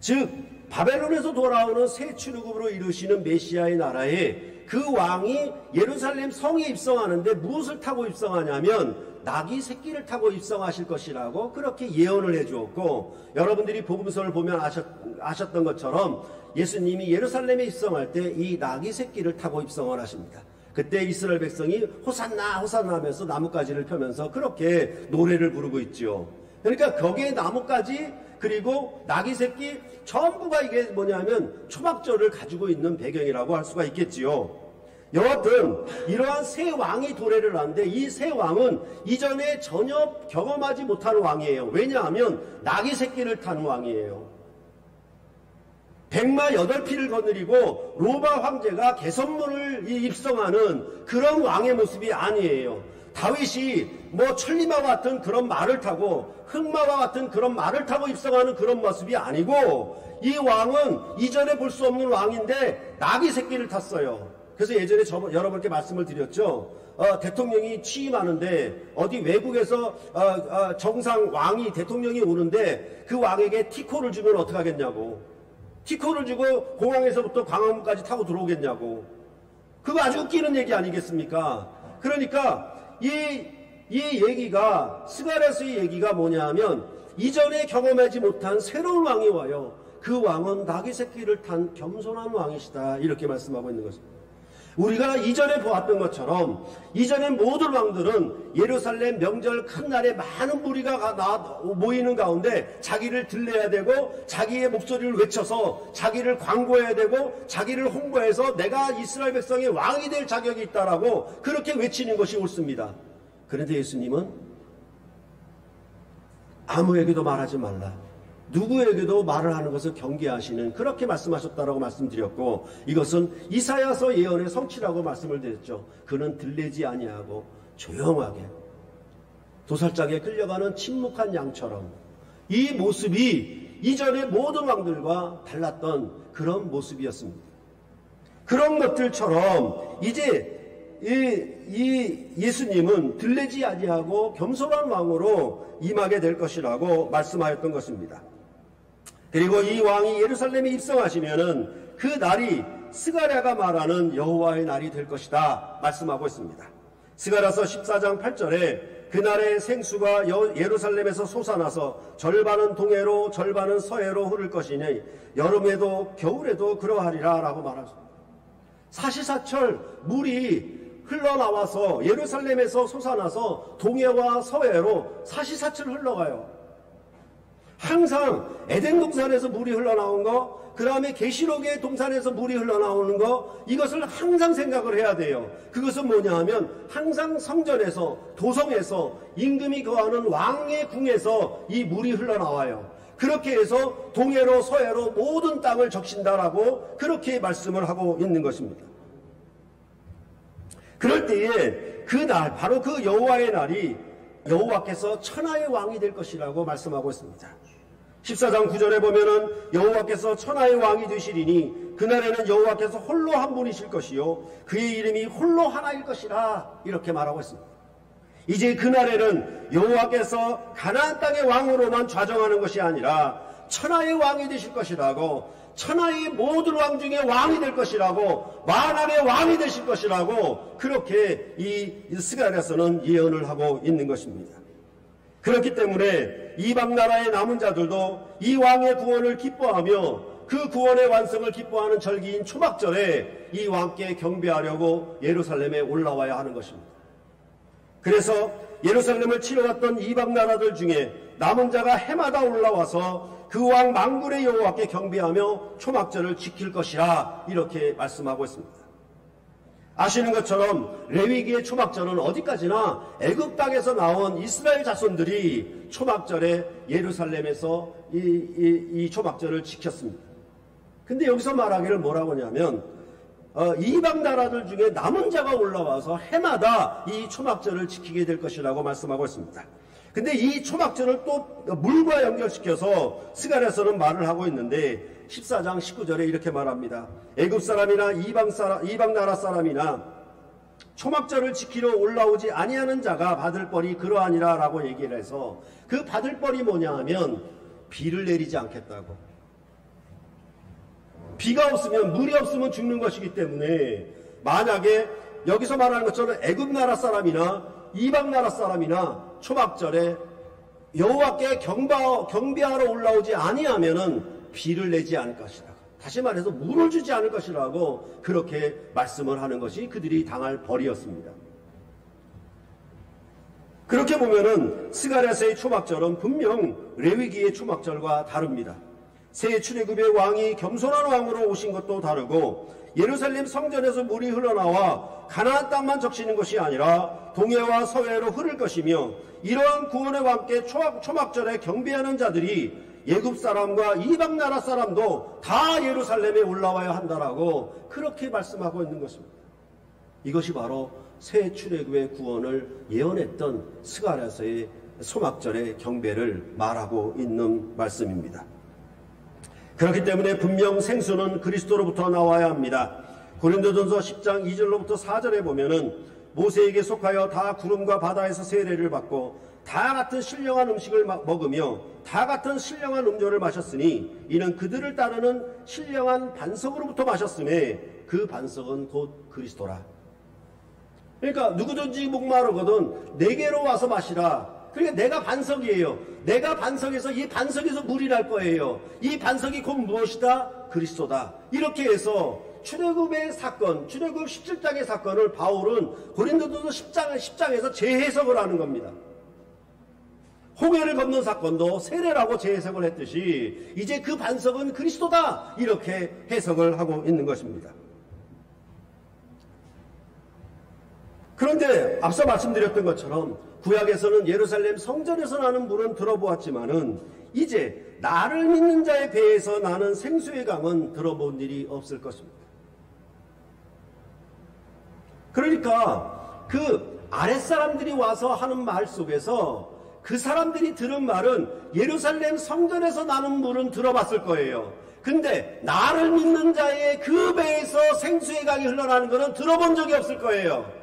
즉 바벨론에서 돌아오는 새 출애굽으로 이루시는 메시아의 나라에 그 왕이 예루살렘 성에 입성하는데 무엇을 타고 입성하냐면 나귀 새끼를 타고 입성하실 것이라고 그렇게 예언을 해주었고, 여러분들이 복음서를 보면 아셨던 것처럼 예수님이 예루살렘에 입성할 때 이 나귀 새끼를 타고 입성을 하십니다. 그때 이스라엘 백성이 호산나 호산나 하면서 나뭇가지를 펴면서 그렇게 노래를 부르고 있죠. 그러니까 거기에 나뭇가지 그리고 나귀 새끼 전부가 이게 뭐냐면 초막절을 가지고 있는 배경이라고 할 수가 있겠지요. 여하튼 이러한 새 왕이 도래를 하는데 이 새 왕은 이전에 전혀 경험하지 못한 왕이에요. 왜냐하면 나귀 새끼를 타는 왕이에요. 백마 8피를 거느리고 로마 황제가 개선문을 입성하는 그런 왕의 모습이 아니에요. 다윗이 뭐 천리마와 같은 그런 말을 타고 흑마와 같은 그런 말을 타고 입성하는 그런 모습이 아니고, 이 왕은 이전에 볼 수 없는 왕인데 나귀 새끼를 탔어요. 그래서 예전에 여러분께 말씀을 드렸죠. 대통령이 취임하는데 어디 외국에서 정상 왕이 대통령이 오는데 그 왕에게 티코를 주면 어떻게 하겠냐고. 티코를 주고 공항에서부터 광화문까지 타고 들어오겠냐고. 그거 아주 웃기는 얘기 아니겠습니까? 그러니까 이 얘기가, 스가랴서의 얘기가 뭐냐면 이전에 경험하지 못한 새로운 왕이 와요. 그 왕은 나귀 새끼를 탄 겸손한 왕이시다 이렇게 말씀하고 있는 것입니다. 우리가 이전에 보았던 것처럼 이전에 모든 왕들은 예루살렘 명절 큰 날에 많은 무리가 모이는 가운데 자기를 들려야 되고 자기의 목소리를 외쳐서 자기를 광고해야 되고 자기를 홍보해서 내가 이스라엘 백성의 왕이 될 자격이 있다라고 그렇게 외치는 것이 옳습니다. 그런데 예수님은 아무에게도 말하지 말라, 누구에게도 말을 하는 것을 경계하시는 그렇게 말씀하셨다라고 말씀드렸고, 이것은 이사야서 예언의 성취라고 말씀을 드렸죠. 그는 들리지 아니하고 조용하게 도살장에 끌려가는 침묵한 양처럼, 이 모습이 이전의 모든 왕들과 달랐던 그런 모습이었습니다. 그런 것들처럼 이제 이 예수님은 들리지 아니하고 겸손한 왕으로 임하게 될 것이라고 말씀하였던 것입니다. 그리고 이 왕이 예루살렘에 입성하시면은 그 날이 스가랴가 말하는 여호와의 날이 될 것이다 말씀하고 있습니다. 스가랴서 14장 8절에 그날의 생수가 예루살렘에서 솟아나서 절반은 동해로 절반은 서해로 흐를 것이니 여름에도 겨울에도 그러하리라 라고 말하십니다. 사시사철 물이 흘러나와서 예루살렘에서 솟아나서 동해와 서해로 사시사철 흘러가요. 항상 에덴 동산에서 물이 흘러나온 거, 그 다음에 계시록의 동산에서 물이 흘러나오는 거, 이것을 항상 생각을 해야 돼요. 그것은 뭐냐 하면 항상 성전에서, 도성에서, 임금이 거하는 왕의 궁에서 이 물이 흘러나와요. 그렇게 해서 동해로 서해로 모든 땅을 적신다라고 그렇게 말씀을 하고 있는 것입니다. 그럴 때에 그 날, 바로 그 여호와의 날이 여호와께서 천하의 왕이 될 것이라고 말씀하고 있습니다. 14장 9절에 보면은 여호와께서 천하의 왕이 되시리니 그날에는 여호와께서 홀로 한 분이실 것이요 그의 이름이 홀로 하나일 것이라 이렇게 말하고 있습니다. 이제 그날에는 여호와께서 가나안 땅의 왕으로만 좌정하는 것이 아니라 천하의 왕이 되실 것이라고, 천하의 모든 왕 중에 왕이 될 것이라고, 만왕의 왕이 되실 것이라고 그렇게 이 스가랴서는 예언을 하고 있는 것입니다. 그렇기 때문에 이방 나라의 남은 자들도 이 왕의 구원을 기뻐하며 그 구원의 완성을 기뻐하는 절기인 초막절에 이 왕께 경배하려고 예루살렘에 올라와야 하는 것입니다. 그래서 예루살렘을 치러왔던 이방 나라들 중에 남은 자가 해마다 올라와서 그 왕 만군의 여호와께 경배하며 초막절을 지킬 것이라 이렇게 말씀하고 있습니다. 아시는 것처럼 레위기의 초막절은 어디까지나 애굽 땅에서 나온 이스라엘 자손들이 초막절에 예루살렘에서 이 초막절을 지켰습니다. 근데 여기서 말하기를 뭐라고 하냐면 이방 나라들 중에 남은 자가 올라와서 해마다 이 초막절을 지키게 될 것이라고 말씀하고 있습니다. 근데 이 초막절을 또 물과 연결시켜서 스가랴서는 말을 하고 있는데 14장 19절에 이렇게 말합니다. 애굽 사람이나 이방 나라 사람이나 초막절을 지키러 올라오지 아니하는 자가 받을 벌이 그러하니라 라고 얘기를 해서, 그 받을 벌이 뭐냐 하면 비를 내리지 않겠다고. 비가 없으면, 물이 없으면 죽는 것이기 때문에, 만약에 여기서 말하는 것처럼 애굽 나라 사람이나 이방 나라 사람이나 초막절에 여호와께 경배하러 올라오지 아니하면은 비를 내지 않을 것이다. 다시 말해서 물을 주지 않을 것이라고 그렇게 말씀을 하는 것이 그들이 당할 벌이었습니다. 그렇게 보면은 스가랴서의 초막절은 분명 레위기의 초막절과 다릅니다. 새 출애굽의 왕이 겸손한 왕으로 오신 것도 다르고, 예루살렘 성전에서 물이 흘러나와 가나안 땅만 적시는 것이 아니라 동해와 서해로 흐를 것이며, 이러한 구원의 왕께 초막절에 경배하는 자들이 예굽 사람과 이방 나라 사람도 다 예루살렘에 올라와야 한다라고 그렇게 말씀하고 있는 것입니다. 이것이 바로 새 출애굽의 구원을 예언했던 스가랴서의 초막절의 경배를 말하고 있는 말씀입니다. 그렇기 때문에 분명 생수는 그리스도로부터 나와야 합니다. 고린도전서 10장 2절로부터 4절에 보면은 모세에게 속하여 다 구름과 바다에서 세례를 받고 다 같은 신령한 음식을 먹으며 다 같은 신령한 음료를 마셨으니 이는 그들을 따르는 신령한 반석으로부터 마셨음에 그 반석은 곧 그리스도라. 그러니까 누구든지 목마르거든 내게로 와서 마시라. 그러니까 내가 반석이에요. 내가 반석에서, 이 반석에서 물이 날 거예요. 이 반석이 곧 무엇이다? 그리스도다. 이렇게 해서 출애굽의 사건, 출애굽 17장의 사건을 바울은 고린도전서 10장에서 재해석을 하는 겁니다. 홍해를 건넌 사건도 세례라고 재해석을 했듯이 이제 그 반석은 그리스도다, 이렇게 해석을 하고 있는 것입니다. 그런데 앞서 말씀드렸던 것처럼 구약에서는 예루살렘 성전에서 나는 물은 들어보았지만은 이제 나를 믿는 자의 배에서 나는 생수의 강은 들어본 일이 없을 것입니다. 그러니까 그 아랫사람들이 와서 하는 말 속에서 그 사람들이 들은 말은 예루살렘 성전에서 나는 물은 들어봤을 거예요. 근데 나를 믿는 자의 그 배에서 생수의 강이 흘러나는 것은 들어본 적이 없을 거예요.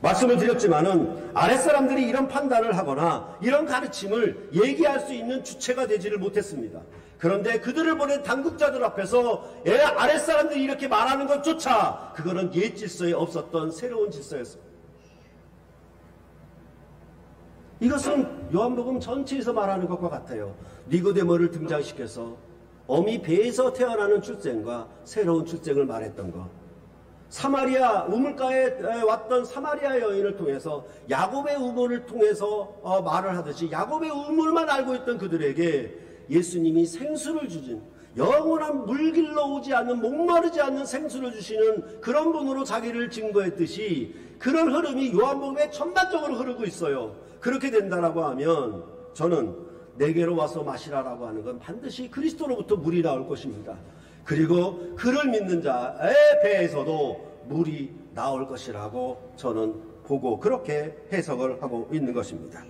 말씀을 드렸지만은 아랫사람들이 이런 판단을 하거나 이런 가르침을 얘기할 수 있는 주체가 되지를 못했습니다. 그런데 그들을 보낸 당국자들 앞에서 아랫사람들이 이렇게 말하는 것조차 그거는 옛 질서에 없었던 새로운 질서였습니다. 이것은 요한복음 전체에서 말하는 것과 같아요. 니고데모를 등장시켜서 어미 배에서 태어나는 출생과 새로운 출생을 말했던 것. 사마리아 우물가에 왔던 사마리아 여인을 통해서 야곱의 우물을 통해서 말을 하듯이 야곱의 우물만 알고 있던 그들에게 예수님이 생수를 주신, 영원한 물길로 오지 않는, 목마르지 않는 생수를 주시는 그런 분으로 자기를 증거했듯이 그런 흐름이 요한복음에 전반적으로 흐르고 있어요. 그렇게 된다라고 하면 저는 내게로 와서 마시라라고 하는 건 반드시 그리스도로부터 물이 나올 것입니다. 그리고 그를 믿는 자의 배에서도 물이 나올 것이라고 저는 보고 그렇게 해석을 하고 있는 것입니다.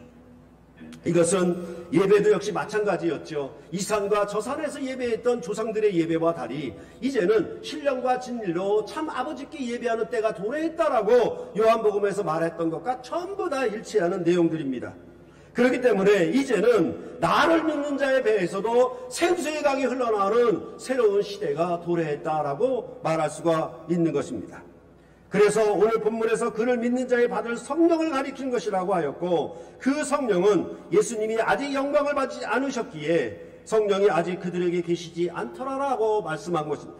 이것은 예배도 역시 마찬가지였죠. 이 산과 저 산에서 예배했던 조상들의 예배와 달리 이제는 신령과 진리로 참 아버지께 예배하는 때가 도래했다라고 요한복음에서 말했던 것과 전부 다 일치하는 내용들입니다. 그렇기 때문에 이제는 나를 믿는 자의 배에서도 생수의 강이 흘러나오는 새로운 시대가 도래했다라고 말할 수가 있는 것입니다. 그래서 오늘 본문에서 그를 믿는 자의 받을 성령을 가리킨 것이라고 하였고, 그 성령은 예수님이 아직 영광을 받지 않으셨기에 성령이 아직 그들에게 계시지 않더라라고 말씀한 것입니다.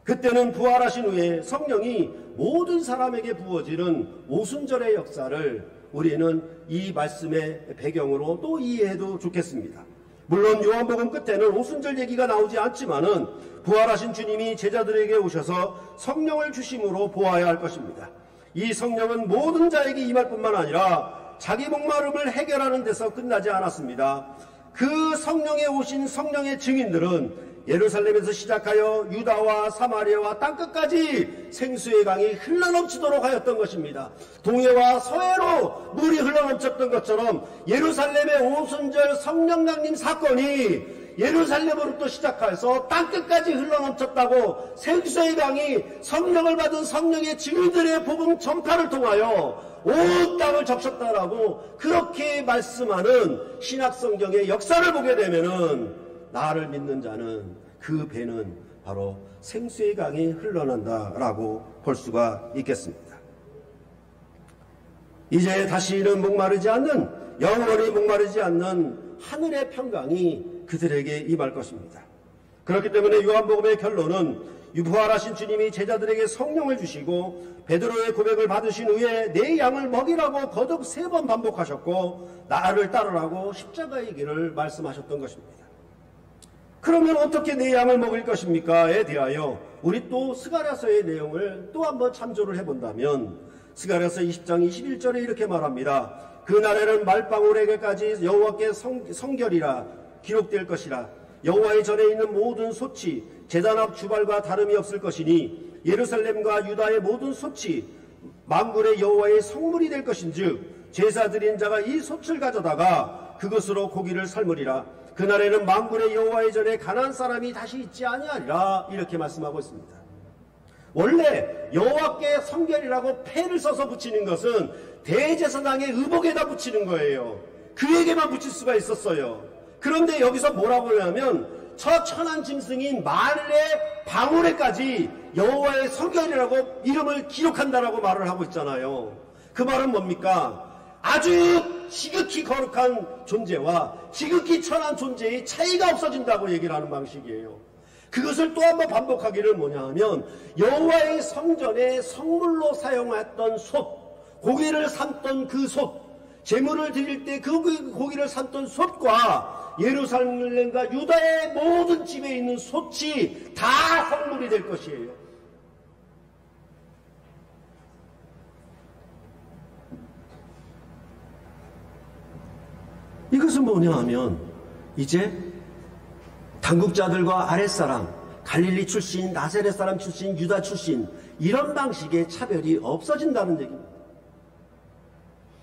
그때는 부활하신 후에 성령이 모든 사람에게 부어지는 오순절의 역사를 우리는 이 말씀의 배경으로 또 이해해도 좋겠습니다. 물론 요한복음 끝에는 오순절 얘기가 나오지 않지만은 부활하신 주님이 제자들에게 오셔서 성령을 주심으로 보아야 할 것입니다. 이 성령은 모든 자에게 임할 뿐만 아니라 자기 목마름을 해결하는 데서 끝나지 않았습니다. 그 성령에 오신 성령의 증인들은 예루살렘에서 시작하여 유다와 사마리아와 땅끝까지 생수의 강이 흘러넘치도록 하였던 것입니다. 동해와 서해로 물이 흘러넘쳤던 것처럼 예루살렘의 오순절 성령 강림 사건이 예루살렘으로부터 시작해서 땅끝까지 흘러넘쳤다고, 생수의 강이 성령을 받은 성령의 증인들의 복음 전파를 통하여 온 땅을 적셨다라고 그렇게 말씀하는 신약성경의 역사를 보게 되면은, 나를 믿는 자는 그 배는 바로 생수의 강이 흘러난다라고 볼 수가 있겠습니다. 이제 다시는 목마르지 않는, 영원히 목마르지 않는 하늘의 평강이 그들에게 임할 것입니다. 그렇기 때문에 요한복음의 결론은 부활하신 주님이 제자들에게 성령을 주시고 베드로의 고백을 받으신 후에 내 양을 먹이라고 거듭 3번 반복하셨고 나를 따르라고 십자가의 길을 말씀하셨던 것입니다. 그러면 어떻게 내 양을 먹일 것입니까?에 대하여 우리 또 스가랴서의 내용을 또 한번 참조를 해본다면, 스가랴서 20장 21절에 이렇게 말합니다. 그날에는 말방울에게까지 여호와께 성결이라 기록될 것이라. 여호와의 전에 있는 모든 솥이 제단 앞 주발과 다름이 없을 것이니 예루살렘과 유다의 모든 솥이 만군의 여호와의 성물이 될 것인즉 제사 드린 자가 이 솥을 가져다가 그것으로 고기를 삶으리라. 그날에는 만군의 여호와의 전에 가난한 사람이 다시 있지 아니하리라. 이렇게 말씀하고 있습니다. 원래 여호와께 성결이라고 패를 써서 붙이는 것은 대제사장의 의복에다 붙이는 거예요. 그에게만 붙일 수가 있었어요. 그런데 여기서 뭐라고 하냐면 저 천한 짐승인 말의 방울에까지 여호와의 성결이라고 이름을 기록한다라고 말을 하고 있잖아요. 그 말은 뭡니까? 아주 지극히 거룩한 존재와 지극히 천한 존재의 차이가 없어진다고 얘기를 하는 방식이에요. 그것을 또 한번 반복하기를 뭐냐 하면, 여호와의 성전에 성물로 사용했던 솥, 고기를 삶던 그 솥, 제물을 드릴 때 그 고기를 삶던 솥과 예루살렘과 유다의 모든 집에 있는 솥이 다 성물이 될 것이에요. 이것은 뭐냐 하면, 이제 당국자들과 아랫사람, 갈릴리 출신, 나사렛 사람 출신, 유다 출신, 이런 방식의 차별이 없어진다는 얘기입니다.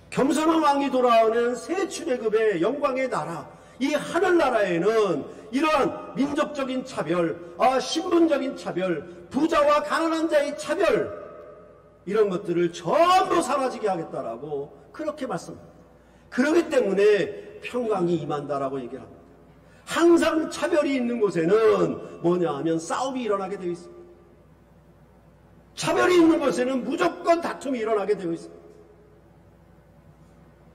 겸손한 왕이 돌아오는 새 출애굽의 영광의 나라, 이 하늘나라에는 이러한 민족적인 차별, 신분적인 차별, 부자와 가난한 자의 차별, 이런 것들을 전부 사라지게 하겠다라고 그렇게 말씀합니다. 그렇기 때문에 평강이 임한다라고 얘기를 합니다. 항상 차별이 있는 곳에는 뭐냐 하면 싸움이 일어나게 되어 있습니다. 차별이 있는 곳에는 무조건 다툼이 일어나게 되어 있습니다.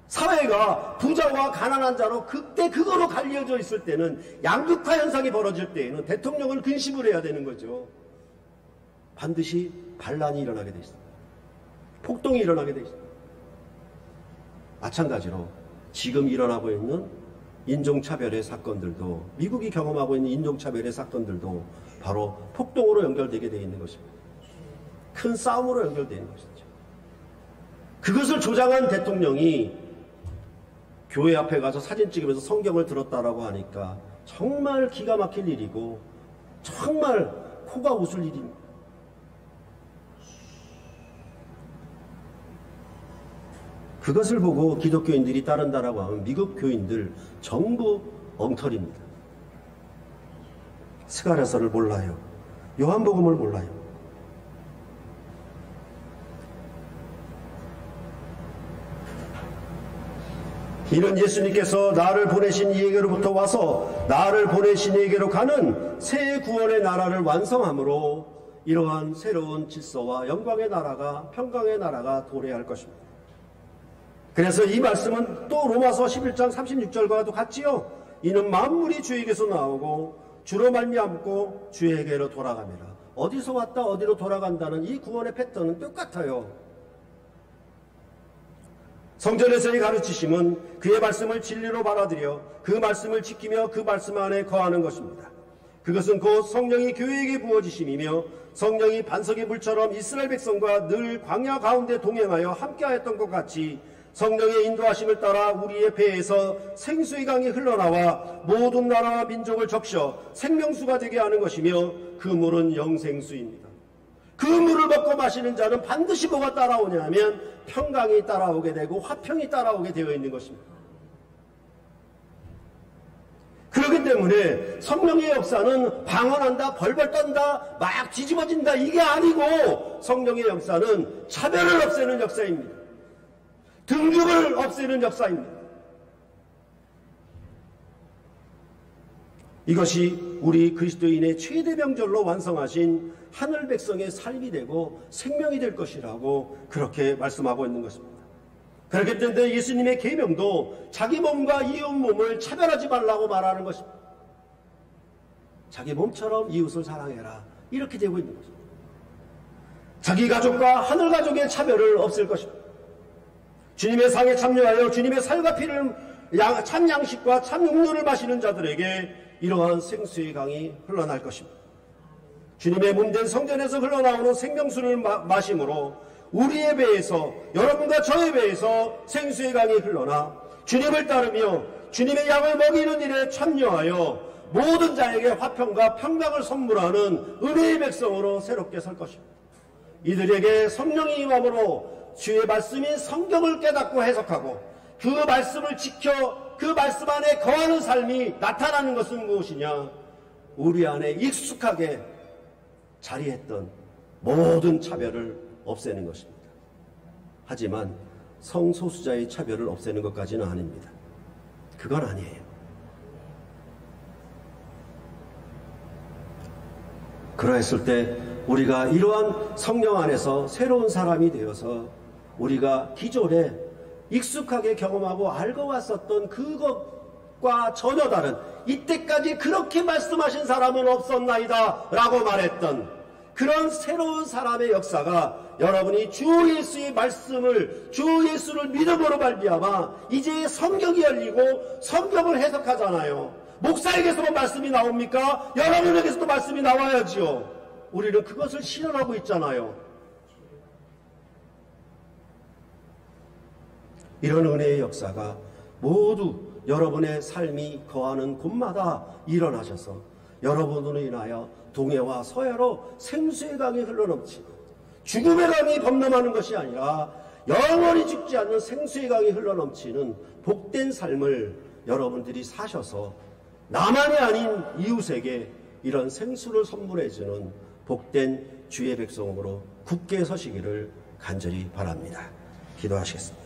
사회가 부자와 가난한 자로 그때 그거로 갈려져 있을 때는, 양극화 현상이 벌어질 때에는 대통령을 근심을 해야 되는 거죠. 반드시 반란이 일어나게 되어 있습니다. 폭동이 일어나게 되어 있습니다. 마찬가지로 지금 일어나고 있는 인종차별의 사건들도, 미국이 경험하고 있는 인종차별의 사건들도 바로 폭동으로 연결되게 되어 있는 것입니다. 큰 싸움으로 연결되어 있는 것이죠. 그것을 조장한 대통령이 교회 앞에 가서 사진 찍으면서 성경을 들었다라고 하니까 정말 기가 막힐 일이고 정말 코가 웃을 일입니다. 그것을 보고 기독교인들이 따른다라고 하면 미국 교인들 전부 엉터리입니다. 스가랴서를 몰라요. 요한복음을 몰라요. 이는 예수님께서 나를 보내신 이에게로부터 와서 나를 보내신 이에게로 가는 새 구원의 나라를 완성함으로 이러한 새로운 질서와 영광의 나라가, 평강의 나라가 도래할 것입니다. 그래서 이 말씀은 또 로마서 11장 36절과도 같지요. 이는 만물이 주에게서 나오고 주로 말미암고 주에게로 돌아갑니다. 어디서 왔다 어디로 돌아간다는 이 구원의 패턴은 똑같아요. 성전에서의 가르치심은 그의 말씀을 진리로 받아들여 그 말씀을 지키며 그 말씀 안에 거하는 것입니다. 그것은 곧 성령이 교회에게 부어지심이며 성령이 반석의 물처럼 이스라엘 백성과 늘 광야 가운데 동행하여 함께하였던 것 같이 성령의 인도하심을 따라 우리의 배에서 생수의 강이 흘러나와 모든 나라와 민족을 적셔 생명수가 되게 하는 것이며 그 물은 영생수입니다. 그 물을 먹고 마시는 자는 반드시 뭐가 따라오냐면 평강이 따라오게 되고 화평이 따라오게 되어 있는 것입니다. 그렇기 때문에 성령의 역사는 방언한다, 벌벌 떤다, 막 뒤집어진다 이게 아니고 성령의 역사는 차별을 없애는 역사입니다. 등급을 없애는 역사입니다. 이것이 우리 그리스도인의 최대 명절로 완성하신 하늘 백성의 삶이 되고 생명이 될 것이라고 그렇게 말씀하고 있는 것입니다. 그렇기 때문에 예수님의 계명도 자기 몸과 이웃 몸을 차별하지 말라고 말하는 것입니다. 자기 몸처럼 이웃을 사랑해라 이렇게 되고 있는 것입니다. 자기 가족과 하늘 가족의 차별을 없앨 것입니다. 주님의 상에 참여하여 주님의 살과 피를 참 양식과 참 육류를 마시는 자들에게 이러한 생수의 강이 흘러날 것입니다. 주님의 몸된 성전에서 흘러나오는 생명수를 마심으로 우리의 배에서, 여러분과 저의 배에서 생수의 강이 흘러나 주님을 따르며 주님의 양을 먹이는 일에 참여하여 모든 자에게 화평과 평강을 선물하는 은혜의 백성으로 새롭게 설 것입니다. 이들에게 성령이 임함으로 주의 말씀인 성경을 깨닫고 해석하고 그 말씀을 지켜 그 말씀 안에 거하는 삶이 나타나는 것은 무엇이냐? 우리 안에 익숙하게 자리했던 모든 차별을 없애는 것입니다. 하지만 성소수자의 차별을 없애는 것까지는 아닙니다. 그건 아니에요. 그러했을 때 우리가 이러한 성령 안에서 새로운 사람이 되어서 우리가 기존에 익숙하게 경험하고 알고 왔었던 그것과 전혀 다른 이때까지 그렇게 말씀하신 사람은 없었나이다 라고 말했던 그런 새로운 사람의 역사가 여러분이 주 예수의 말씀을 주 예수를 믿음으로 말미암아 이제 성경이 열리고 성경을 해석하잖아요. 목사에게서만 말씀이 나옵니까? 여러분에게서도 말씀이 나와야지요. 우리는 그것을 실현하고 있잖아요. 이런 은혜의 역사가 모두 여러분의 삶이 거하는 곳마다 일어나셔서 여러분으로 인하여 동해와 서해로 생수의 강이 흘러넘치고 죽음의 강이 범람하는 것이 아니라 영원히 죽지 않는 생수의 강이 흘러넘치는 복된 삶을 여러분들이 사셔서 나만이 아닌 이웃에게 이런 생수를 선물해주는 복된 주의 백성으로 굳게 서시기를 간절히 바랍니다. 기도하시겠습니다.